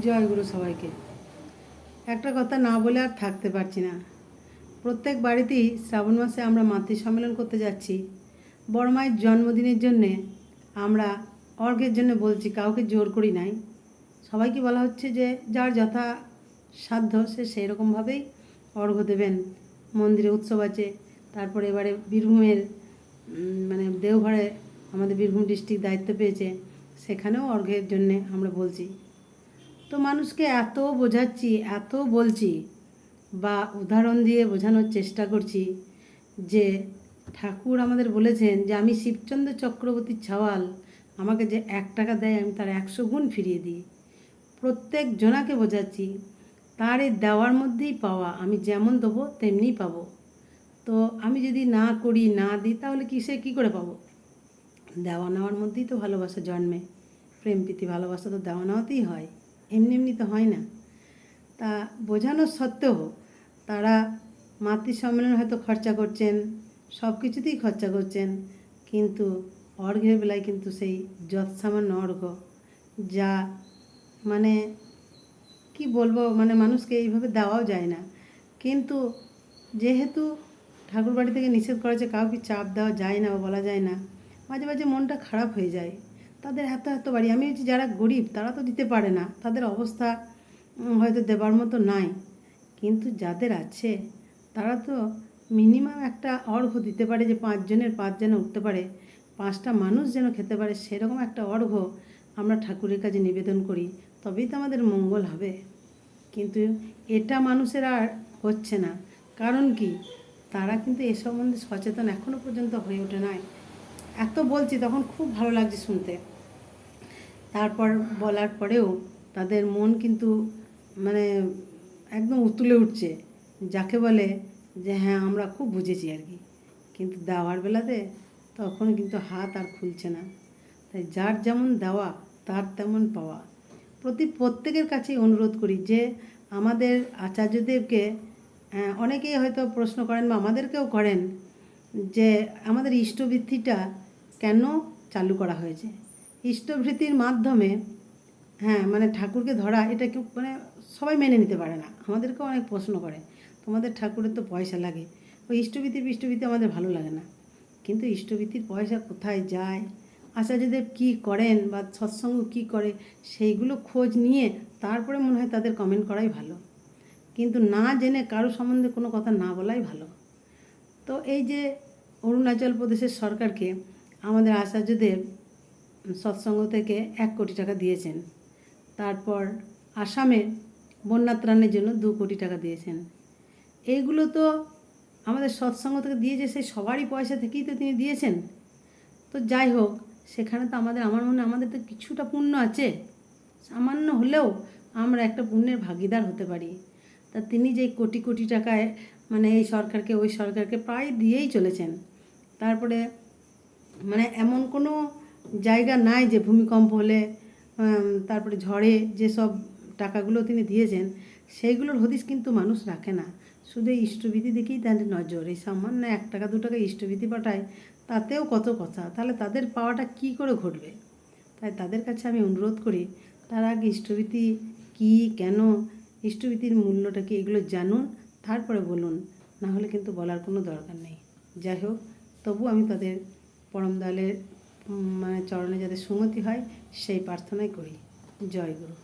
জয় গুরু সবাইকে। একটা কথা না বলে আর থাকতে পারছি না। প্রত্যেক বাড়িতেই শ্রাবণ মাসে আমরা মাতৃ সম্মেলন করতে যাচ্ছি। বড় মায়ের জন্মদিনের জন্যে আমরা অর্ঘ্যের জন্য বলছি, কাউকে জোর করি নাই। সবাইকে বলা হচ্ছে যে যার যথা সাধ্য সে সেই রকমভাবেই অর্ঘ্য দেবেন। মন্দিরে উৎসব আছে। তারপরে এবারে বীরভূমের মানে দেওঘরে আমাদের বীরভূম ডিস্ট্রিক্ট দায়িত্ব পেয়েছে, সেখানেও অর্ঘ্যের জন্যে আমরা বলছি। তো মানুষকে এত বোঝাচ্ছি, এত বলছি, বা উদাহরণ দিয়ে বোঝানোর চেষ্টা করছি যে ঠাকুর আমাদের বলেছেন যে আমি শিবচন্দ্র চক্রবর্তীর ছাওয়াল, আমাকে যে 1 টাকা দেয় আমি তার 100 গুণ ফিরিয়ে দিই। প্রত্যেক জনাকে বোঝাচ্ছি তার এই দেওয়ার মধ্যেই পাওয়া, আমি যেমন দেবো তেমনিই পাবো। তো আমি যদি না করি, না দিই, তাহলে কী করে পাবো? দেওয়া নেওয়ার মধ্যেই তো ভালোবাসা জন্মে। প্রেম প্রীতি ভালোবাসা তো দেওয়া নেওয়াতেই হয়, এমনি এমনি তো হয় না। তা বোঝানোর সত্ত্বেও তারা মাতৃ সম্মেলন হয়তো খরচা করছেন, সব কিছুতেই খরচা করছেন, কিন্তু অর্ঘ্যের বেলায় কিন্তু সেই যৎসামান্য অর্ঘ্য, যা মানে কি বলবো, মানে মানুষকে এইভাবে দেওয়াও যায় না। কিন্তু যেহেতু ঠাকুর বাড়ি থেকে নিষেধ করেছে, কাউকে চাপ দেওয়া যায় না বা বলা যায় না, মাঝে মাঝে মনটা খারাপ হয়ে যায়। তাদের এত এত বাড়ি, আমি হচ্ছে যারা গরিব তারা তো দিতে পারে না, তাদের অবস্থা হয়তো দেবার মতো নাই, কিন্তু যাদের আছে তারা তো মিনিমাম একটা অর্ঘ্য দিতে পারে, যে 5 জনের 5 যেন উঠতে পারে, 5টা মানুষ যেন খেতে পারে, সেরকম একটা অর্ঘ্য আমরা ঠাকুরের কাছে নিবেদন করি, তবেই তো আমাদের মঙ্গল হবে। কিন্তু এটা মানুষের আর হচ্ছে না। কারণ কি? তারা কিন্তু এ সম্বন্ধে সচেতন এখনও পর্যন্ত হয়ে ওঠে নাই। এত বলছি, তখন খুব ভালো লাগছে শুনতে। তারপর বলার পরেও তাদের মন কিন্তু মানে একদম উতলে উঠছে, যাকে বলে যে হ্যাঁ আমরা খুব বুঝেছি আর কি। কিন্তু দেওয়ার বেলাতে তখন কিন্তু হাত আর খুলছে না। তাই যার যেমন দেওয়া তার তেমন পাওয়া। প্রত্যেকের কাছেই অনুরোধ করি যে আমাদের আচার্যদেবকে অনেকেই হয়তো প্রশ্ন করেন বা আমাদেরকেও করেন যে আমাদের ইষ্টবৃত্তিটা কেন চালু করা হয়েছে। ইষ্টবৃত্তির মাধ্যমে মানে ঠাকুরকে ধরা, এটা কেউ মানে সবাই মেনে নিতে পারে না। আমাদেরকেও অনেক প্রশ্ন করে, তোমাদের ঠাকুরের তো পয়সা লাগে, ওই ইষ্টবৃত্তি আমাদের ভালো লাগে না। কিন্তু ইষ্টবৃত্তির পয়সা কোথায় যায়, আচার্যদেব কী করেন বা সৎসঙ্গ কী করে, সেইগুলো খোঁজ নিয়ে তারপরে মনে হয় তাদের কমেন্ট করাই ভালো। কিন্তু না জেনে কারো সম্বন্ধে কোনো কথা না বলাই ভালো। তো এই যে অরুণাচল প্রদেশের সরকারকে আমাদের আচার্যদেব সৎসঙ্গ থেকে 1 কোটি টাকা দিয়েছেন। তারপর আসামে বন্যা ত্রাণের জন্য 2 কোটি টাকা দিয়েছেন। এইগুলো তো আমাদের সৎসঙ্গ থেকে দিয়েছে, সেই সবারই পয়সা থেকেই তো তিনি দিয়েছেন। তো যাই হোক, সেখানে তো আমার মনে আমাদের তো কিছুটা পুণ্য আছে, সামান্য হলেও আমরা একটা পুণ্যের ভাগিদার হতে পারি। তা তিনি যে কোটি কোটি টাকায় মানে এই সরকারকে ওই সরকারকে প্রায় দিয়েই চলেছেন। তারপরে মানে এমন কোনো জায়গা নাই যে ভূমিকম্প হলে তারপরে ঝড়ে যেসব টাকাগুলো তিনি দিয়েছেন সেইগুলোর হদিশ কিন্তু মানুষ রাখে না। শুধু এই ইষ্টবিধি দেখেই তাদের নজর, এই সামান্য 1 টাকা 2 টাকা ইষ্টবিধি পাঠায়, তাতেও কত কথা, তাহলে তাদের পাওয়াটা কি করে ঘটবে? তাই তাদের কাছে আমি অনুরোধ করি, তার আগে ইষ্টবিধি কী, কেন, ইষ্টবিধির মূল্যটা কি, এগুলো জানুন, তারপরে বলুন। না হলে কিন্তু বলার কোনো দরকার নেই। যাই হোক, তবু আমি তাদের পরম দয়ালের মানে চরণে যাতে সুমতি হয় সেই প্রার্থনাই করি। জয় গুরু।